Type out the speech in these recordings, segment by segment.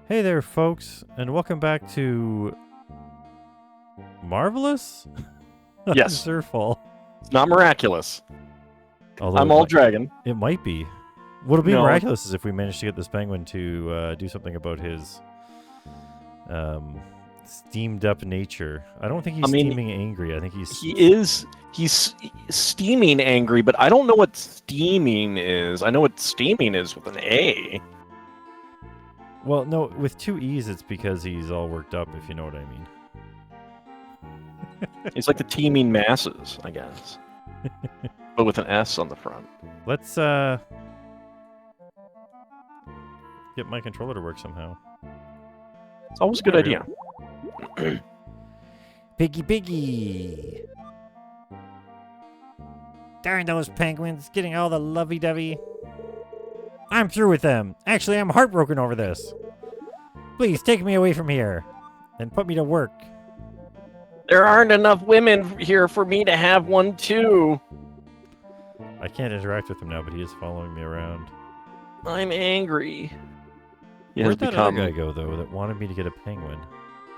Hey there, folks, and welcome back to Marvelous? Yes. Zerfall. It's not miraculous. Although I'm all dragon. It might be. What'll be No. miraculous is if we manage to get this penguin to do something about his steamed up nature. I don't think he's steaming angry. I think He's steaming angry, but I don't know what steaming is. I know what steaming is with an A. Well, no, with two E's, it's because he's all worked up, if you know what I mean. It's like the teeming masses, I guess. But with an S on the front. Let's get my controller to work somehow. It's always a good idea. Piggy. Darn those penguins, getting all the lovey-dovey. I'm through with them. Actually, I'm heartbroken over this. Please take me away from here and put me to work. There aren't enough women here for me to have one too. I can't interact with him now, but he is following me around. I'm angry. Where'd that other guy go, though, that wanted me to get a penguin?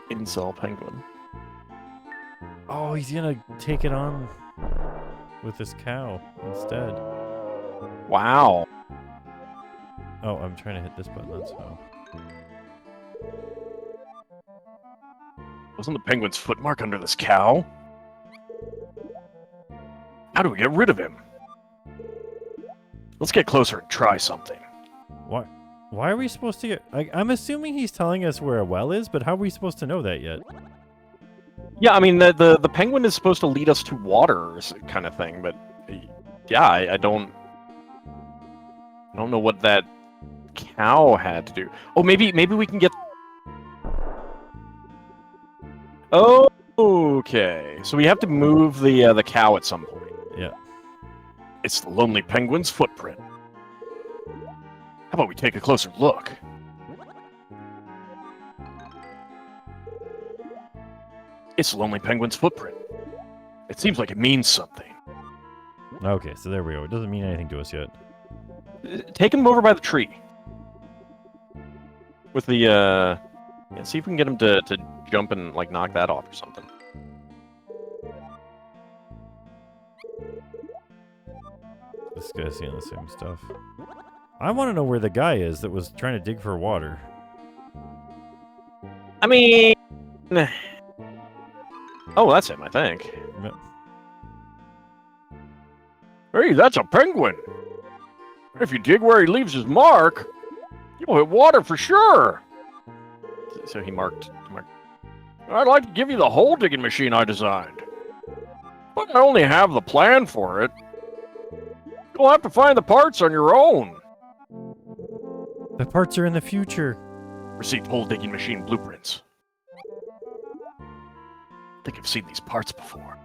Incel penguin. Oh, he's gonna take it on with this cow instead. Wow. Oh, I'm trying to hit this button, that's how. Wasn't the penguin's footmark under this cow? How do we get rid of him? Let's get closer and try something. What? Why are we supposed to get... I'm assuming he's telling us where a well is, but how are we supposed to know that yet? Yeah, I mean, the penguin is supposed to lead us to water kind of thing, but... Yeah, I don't know what that cow had to do. Oh, maybe we can get... Oh, okay. So we have to move the cow at some point. Yeah. It's the lonely penguin's footprint. How about we take a closer look? It's the lonely penguin's footprint. It seems like it means something. Okay, so there we go. It doesn't mean anything to us yet. Take him over by the tree. With the, yeah, see if we can get him to jump and, like, knock that off or something. This guy's seeing the same stuff. I want to know where the guy is that was trying to dig for water. I mean... Oh, that's him, I think. Yep. Hey, that's a penguin! If you dig where he leaves his mark, you'll hit water for sure! So he marked... I'd like to give you the hole digging machine I designed. But I only have the plan for it. You'll have to find the parts on your own. The parts are in the future. Received hole digging machine blueprints. I think I've seen these parts before.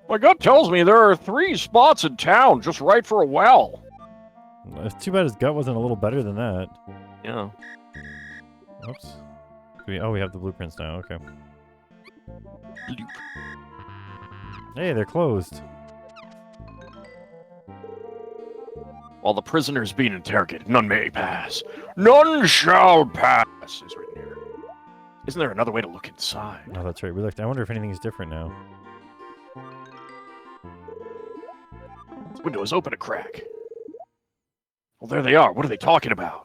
My gut tells me there are 3 spots in town just right for a well. It's too bad his gut wasn't a little better than that. Yeah. Oops. Oh, we have the blueprints now. Okay. Bloop. Hey, they're closed. While the prisoner is being interrogated, none may pass. None shall pass, is written here. Isn't there another way to look inside? Oh, that's right. We looked. I wonder if anything's different now. This window is open a crack. Well, there they are. What are they talking about?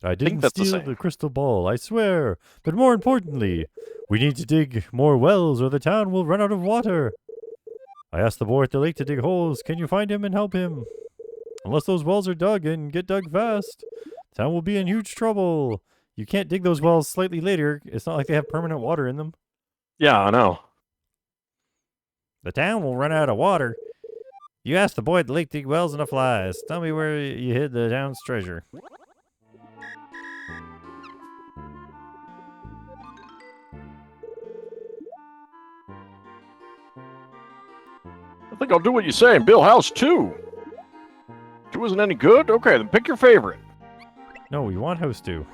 I didn't steal the crystal ball, I swear. But more importantly, we need to dig more wells or the town will run out of water. I asked the boy at the lake to dig holes. Can you find him and help him? Unless those wells are dug and get dug fast, town will be in huge trouble. You can't dig those wells slightly later. It's not like they have permanent water in them. Yeah, I know. The town will run out of water. You asked the boy at the lake to dig wells and the flies. Tell me where you hid the town's treasure. I think I'll do what you say and build house 2. 2 isn't any good? Okay, then pick your favorite. No, we want house 2.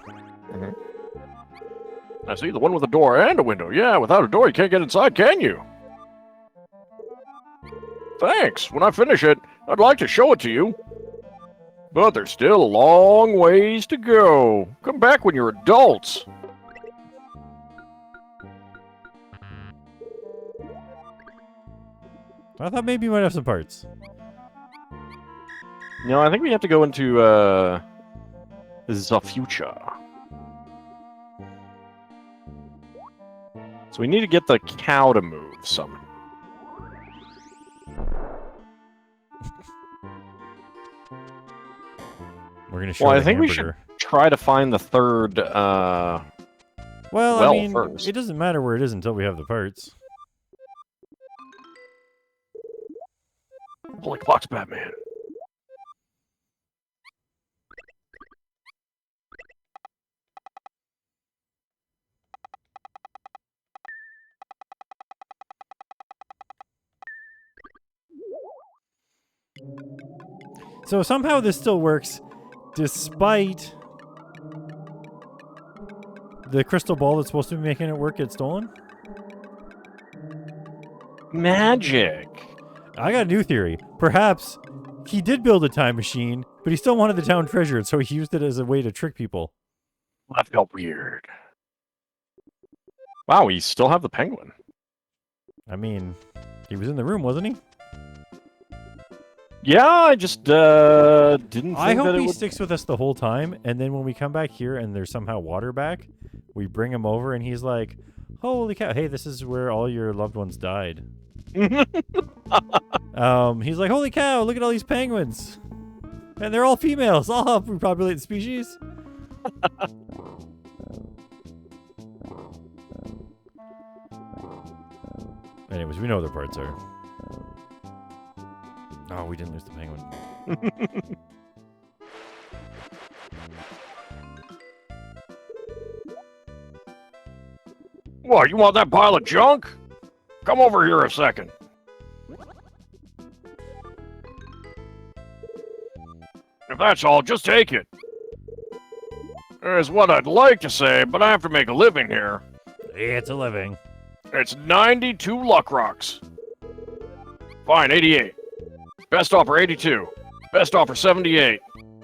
I see, the one with a door and a window. Yeah, without a door you can't get inside, can you? Thanks. When I finish it, I'd like to show it to you. But there's still a long ways to go. Come back when you're adults. I thought maybe you might have some parts. No, I think we have to go into, the future. So we need to get the cow to move somehow. We're gonna show Well, the I think we hamburger. should try to find the third, Well, well I mean, first. it doesn't matter where it is until we have the parts. Holy clocks, Batman. So somehow this still works, despite the crystal ball that's supposed to be making it work get stolen. Magic. I got a new theory. Perhaps he did build a time machine, but he still wanted the town treasure, so he used it as a way to trick people. That felt weird. Wow, we still have the penguin. I mean, he was in the room, wasn't he? Yeah, I just didn't think I hope that it he would... sticks with us the whole time, and then when we come back here and there's somehow water back, we bring him over and he's like, holy cow, hey, this is where all your loved ones died. He's like, holy cow, look at all these penguins. And they're all females. I'll help repopulate the species. Anyways, we know what their parts are. Oh, we didn't lose the penguin. What, you want that pile of junk? Come over here a second. If that's all, just take it. Is what I'd like to say, but I have to make a living here. It's a living. It's 92 luck rocks. Fine, 88. Best offer 82. Best offer 78.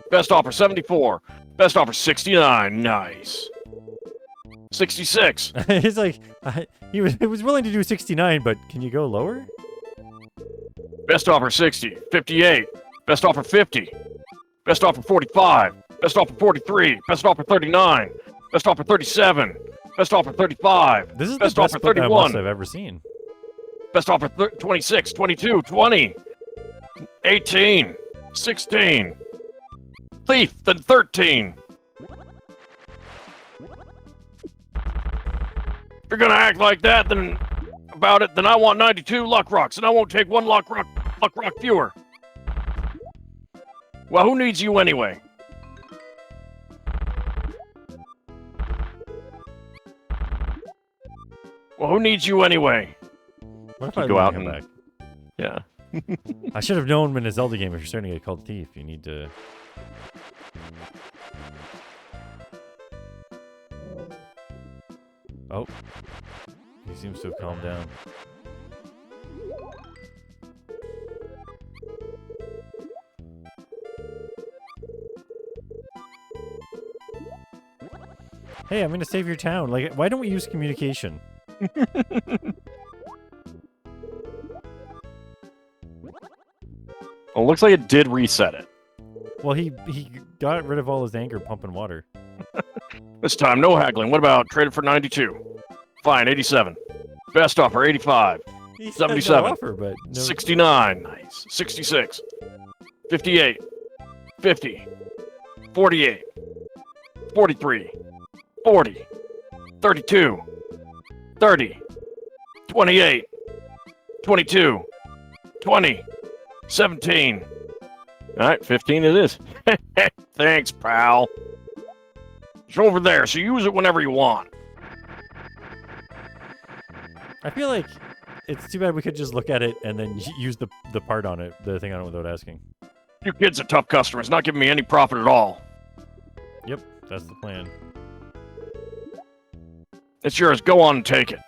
Best offer 74. Best offer 69. Nice. 66. He's like, he was willing to do 69, but can you go lower? Best offer 60. 58. Best offer 50. Best offer 45. Best offer 43. Best offer 39. Best offer 37. Best offer 35. This is Best the best offer 31. most I've ever seen. Best offer 26, 22, 20, 18, 16. Thief, then 13. If you're gonna act like that, then I want 92 luck rocks, and I won't take one luck rock fewer. Well, who needs you anyway? Well, who needs you anyway? What if You I go leave out him and- back? Yeah. I should have known in a Zelda game if you're starting to get called thief, you need to. Oh, he seems to have calmed down. Hey, I'm gonna save your town. Like, why don't we use communication? Well, it looks like it did reset it. Well, he got rid of all his anger pumping water. This time, no haggling. What about traded for 92? Fine, 87. Best offer, 85. He said 77. no offer, but no. 69. Nice. 66. 58. 50. 48. 43. 40. 32. 30. 28. 22. 20. 17. All right, 15 it is. Thanks, pal. It's over there, so use it whenever you want. I feel like it's too bad we could just look at it and then use the part on it, the thing on it without asking. You kids are tough customers, not giving me any profit at all. Yep, that's the plan. It's yours. Go on and take it.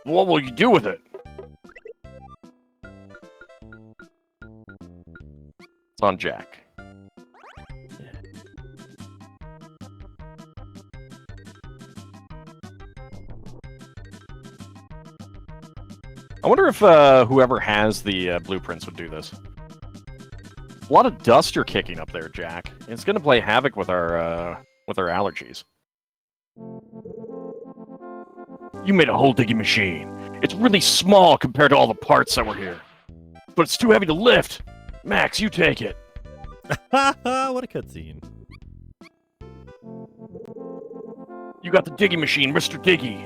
What will you do with it? It's on Jack. I wonder if whoever has the blueprints would do this. A lot of dust you're kicking up there, Jack. It's going to play havoc with our allergies. You made a hole digging machine. It's really small compared to all the parts that were here. But it's too heavy to lift. Max, you take it. What a cutscene. You got the digging machine, Mr. Diggy.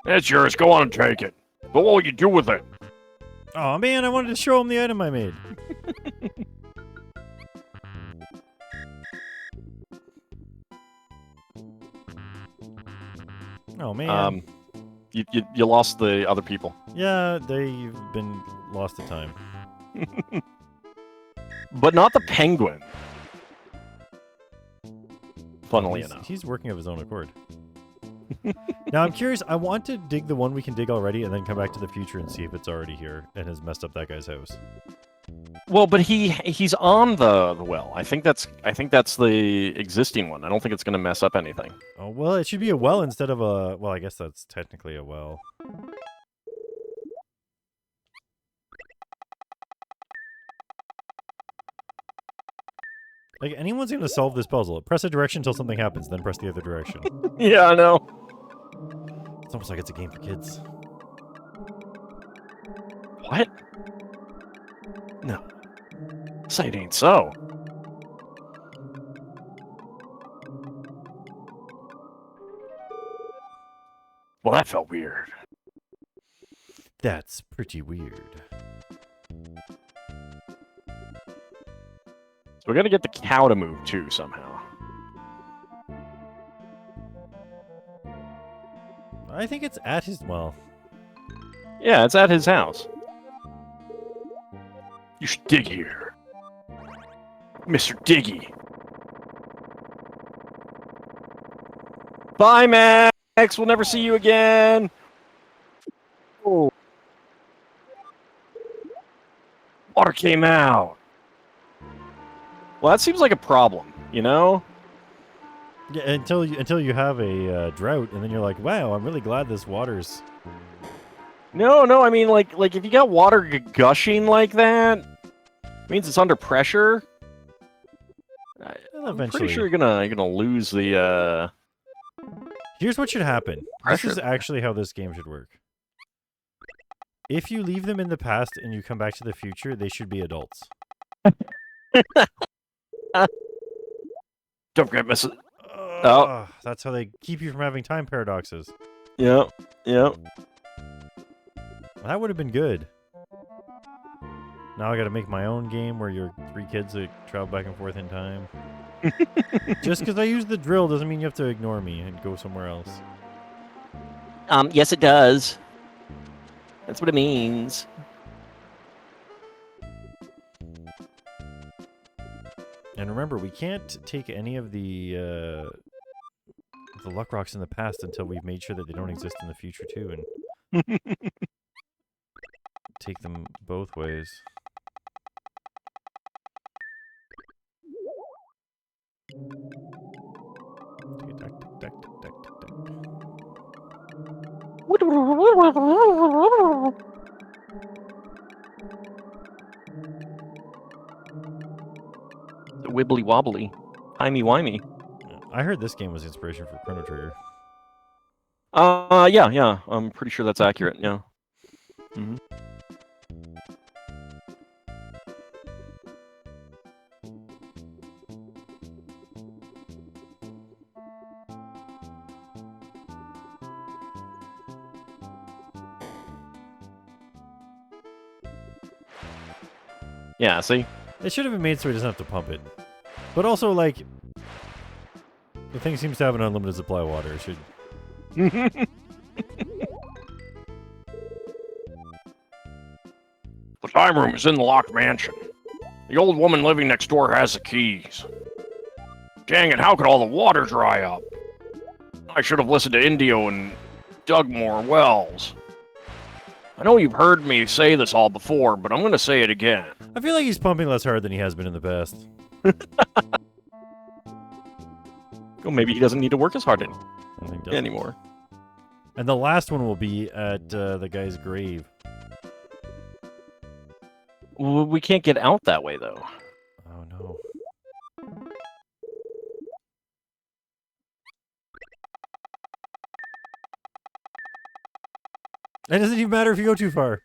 It's yours. Go on and take it. But what will you do with it? Oh man, I wanted to show him the item I made. Oh man. You lost the other people. Yeah, they've been lost to time. But not the penguin. Funnily enough. He's working of his own accord. Now I'm curious, I want to dig the one we can dig already and then come back to the future and see if it's already here and has messed up that guy's house. Well, but he's on the well. I think that's the existing one. I don't think it's going to mess up anything. Oh, well, it should be a well instead of a... Well, I guess that's technically a well. Like, anyone's going to solve this puzzle. Press a direction until something happens, then press the other direction. Yeah, I know. It's almost like it's a game for kids. What? No. Say it ain't so. Well, that felt weird. That's pretty weird. So we gotta get the cow to move too, somehow. I think it's at his... Well... Yeah, it's at his house. You should dig here. Mr. Diggy. Bye, Max! We'll never see you again! Oh. Water came out. Well, that seems like a problem, you know? Yeah, until you have a drought, and then you're like, wow, I'm really glad this water's... No, I mean, like if you got water gushing like that, it means it's under pressure. Well, I'm pretty sure you're gonna lose the. Here's what should happen. Pressure. This is actually how this game should work. If you leave them in the past and you come back to the future, they should be adults. Don't forget, Miss. That's how they keep you from having time paradoxes. Yep. That would have been good. Now I gotta make my own game where you're 3 kids that travel back and forth in time. Just because I use the drill doesn't mean you have to ignore me and go somewhere else. Yes, it does. That's what it means. And remember, we can't take any of the luck rocks in the past until we've made sure that they don't exist in the future too, and take them both ways. The wibbly wobbly, timey-wimey. I heard this game was inspiration for Chrono Trigger. Yeah. I'm pretty sure that's accurate. Yeah. Mm-hmm. Yeah, see? It should have been made so he doesn't have to pump it. But also, like, the thing seems to have an unlimited supply of water. It should... The time room is in the locked mansion. The old woman living next door has the keys. Dang it, how could all the water dry up? I should have listened to Indio and dug more wells. I know you've heard me say this all before, but I'm going to say it again. I feel like he's pumping less hard than he has been in the past. Well, maybe he doesn't need to work as hard Anymore. anymore. And the last one will be at the guy's grave. Well, we can't get out that way, though. Oh, no. It doesn't even matter if you go too far.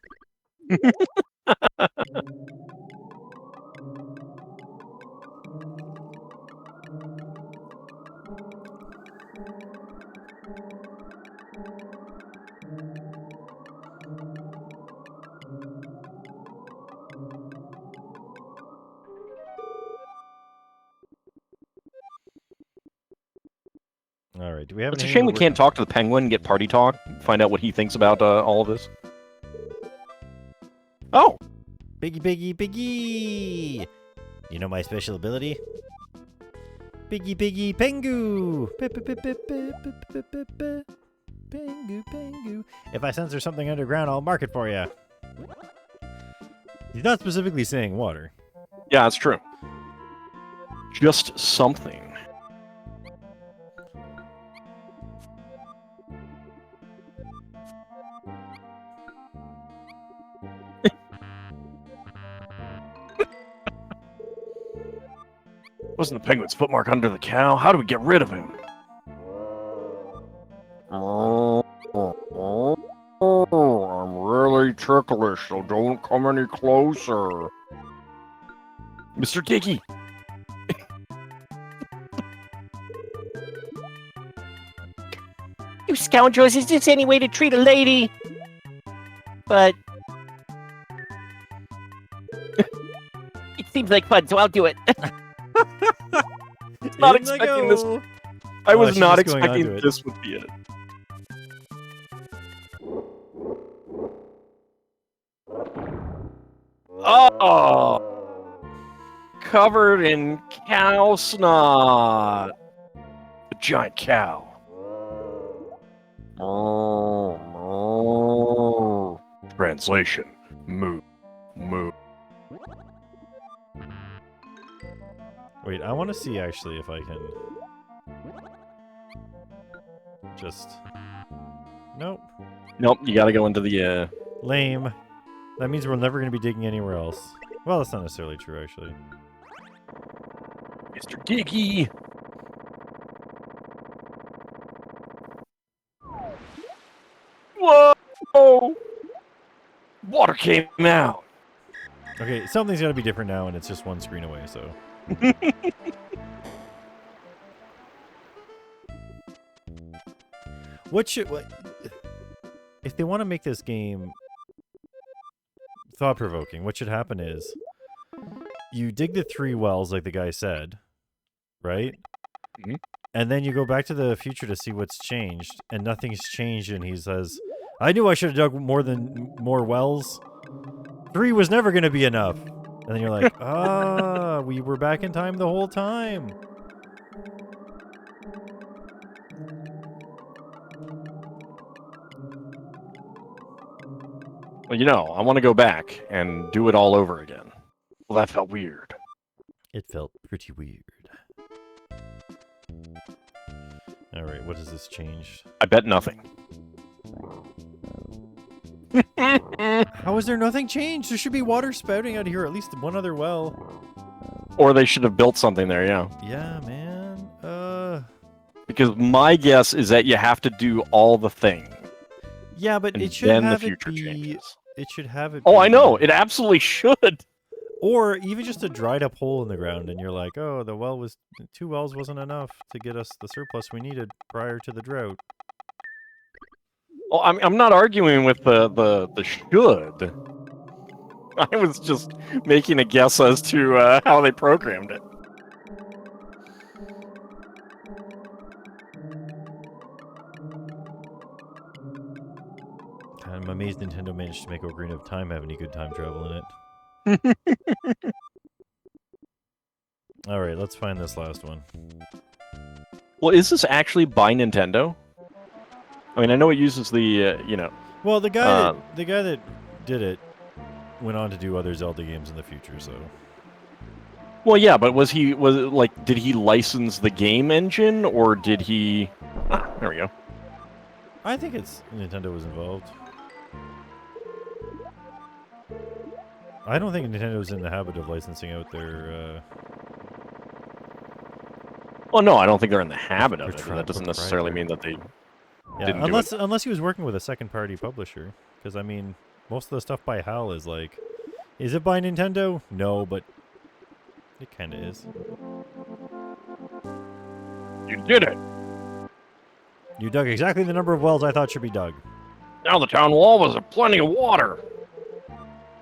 All right. Do we have? It's a shame we can't talk to the penguin and get party talk, find out what he thinks about all of this. Oh! Biggie, biggie, biggie! You know my special ability? Biggie, biggie, pengu! Pengu, pengu. If I censor something underground, I'll mark it for you. He's not specifically saying water. Yeah, that's true. Just something. Wasn't the penguin's footmark under the cow? How do we get rid of him? I'm really ticklish, so don't come any closer. Mr. Giggy! You scoundrels, is this any way to treat a lady? But... it seems like fun, so I'll do it. Not expecting this. I was not expecting this would be it. Oh! Covered in cow snot. A giant cow. Translation. Moo. Moo. Wait, I want to see actually if I can just... Nope. Nope, you gotta go into the, Lame. That means we're never going to be digging anywhere else. Well, that's not necessarily true, actually. Mr. Giggy! Whoa! Water came out! Okay, something's got to be different now, and it's just one screen away, so... If they want to make this game thought-provoking, what should happen is you dig the 3 wells like the guy said, right? Mm-hmm. And then you go back to the future to see what's changed, and nothing's changed, and he says, I knew I should have dug more wells. 3 was never going to be enough. And then you're like, ah, we were back in time the whole time. Well, you know, I want to go back and do it all over again. Well, that felt weird. It felt pretty weird. Alright, what has this changed? I bet nothing. How is there nothing changed? There should be water spouting out of here, at least one other well. Or they should have built something there, yeah. Yeah, man. Because my guess is that you have to do all the things. Yeah, but And it should then have the future it be... changes. It should have it Oh, be... I know! It absolutely should! Or even just a dried up hole in the ground, and you're like, oh, the well was... 2 wells wasn't enough to get us the surplus we needed prior to the drought. Well, I'm not arguing with the should. I was just making a guess as to how they programmed it. I'm amazed Nintendo managed to make Ocarina of Time have any good time travel in it. Alright, let's find this last one. Well, is this actually by Nintendo? I mean, I know it uses the, you know... Well, the guy that did it went on to do other Zelda games in the future, so... Well, yeah, but did he license the game engine, or did he... Ah, there we go. I think Nintendo was involved. I don't think Nintendo's in the habit of licensing out their... Well, no, I don't think they're in the habit of They're it, but that doesn't necessarily mean that they didn't do it. Unless he was working with a second-party publisher. Because, I mean, most of the stuff by HAL is like... Is it by Nintendo? No, but... It kind of is. You did it! You dug exactly the number of wells I thought should be dug. Now the town will always have plenty of water.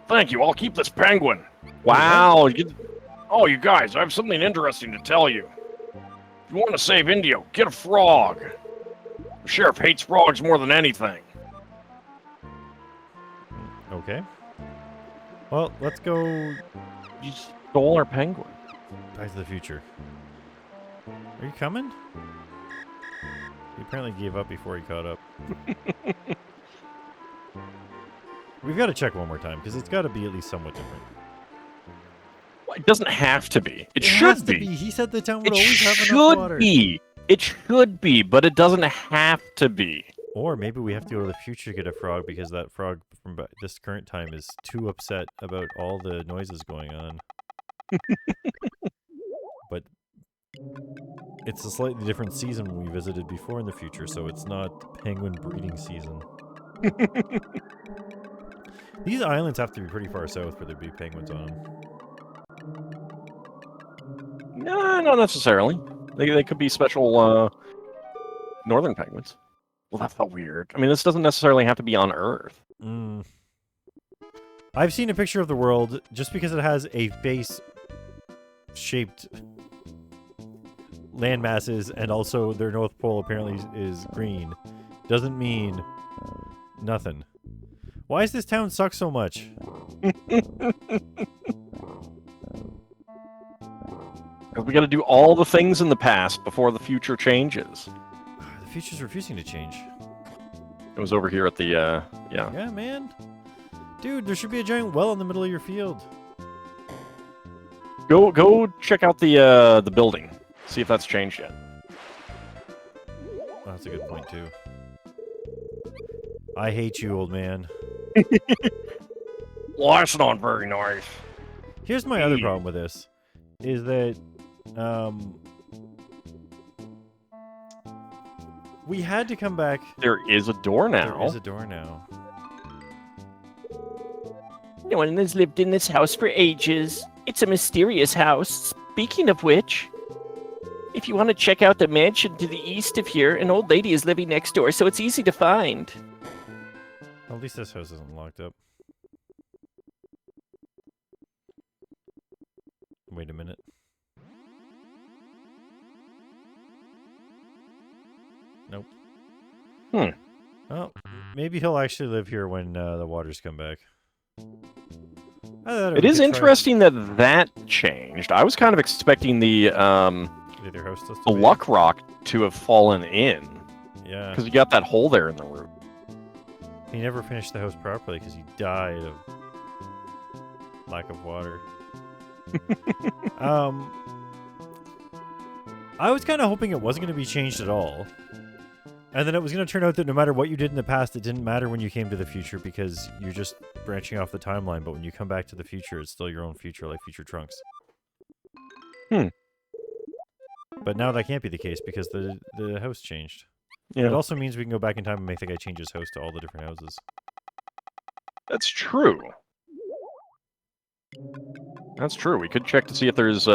Thank you, I'll keep this penguin. Wow. You guys, I have something interesting to tell you. If you want to save Indio, get a frog. The sheriff hates frogs more than anything. Okay. Well, let's go... You stole our penguin. Back to the Future. Are you coming? He apparently gave up before he caught up. We've got to check one more time, because it's got to be at least somewhat different. Well, it doesn't have to be. It should has to be. He said the town would always have enough water. It should be, but it doesn't have to be. Or maybe we have to go to the future to get a frog, because that frog from this current time is too upset about all the noises going on. But it's a slightly different season when we visited before in the future, so it's not penguin breeding season. These islands have to be pretty far south for there to be penguins on them. No, not necessarily. They could be special northern penguins. Well, that felt weird. I mean, this doesn't necessarily have to be on Earth. I've seen a picture of the world. Just because it has a face-shaped land masses and also their North Pole apparently is green doesn't mean nothing. Why does this town suck so much? Because we got to do all the things in the past before the future changes. The future's refusing to change. It was over here at the, yeah. Yeah, man. Dude, there should be a giant well in the middle of your field. Go check out the building. See if that's changed yet. Oh, that's a good point, too. I hate you, old man. Well, that's not very nice. Here's my other problem with this. Is that, we had to come back... There is a door now. There is a door now. No one has lived in this house for ages. It's a mysterious house. Speaking of which, if you want to check out the mansion to the east of here, an old lady is living next door, so it's easy to find. At least this house isn't locked up. Wait a minute. Nope. Well, maybe he'll actually live here when the waters come back. It is interesting that changed. I was kind of expecting the luck rock to have fallen in. Yeah. Because you got that hole there in the roof. He never finished the house properly because he died of lack of water. I was kind of hoping it wasn't going to be changed at all. And then it was going to turn out that no matter what you did in the past, it didn't matter when you came to the future because you're just branching off the timeline. But when you come back to the future, it's still your own future, like Future Trunks. But now that can't be the case because the house changed. Yeah. It also means we can go back in time and make the guy change his house to all the different houses. That's true. That's true. We could check to see if there's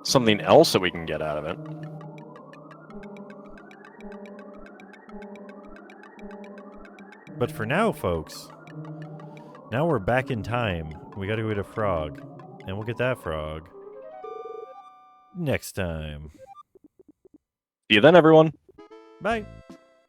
something else that we can get out of it. But for now, folks, now we're back in time. We gotta go get a frog. And we'll get that frog next time. See you then, everyone. Bye.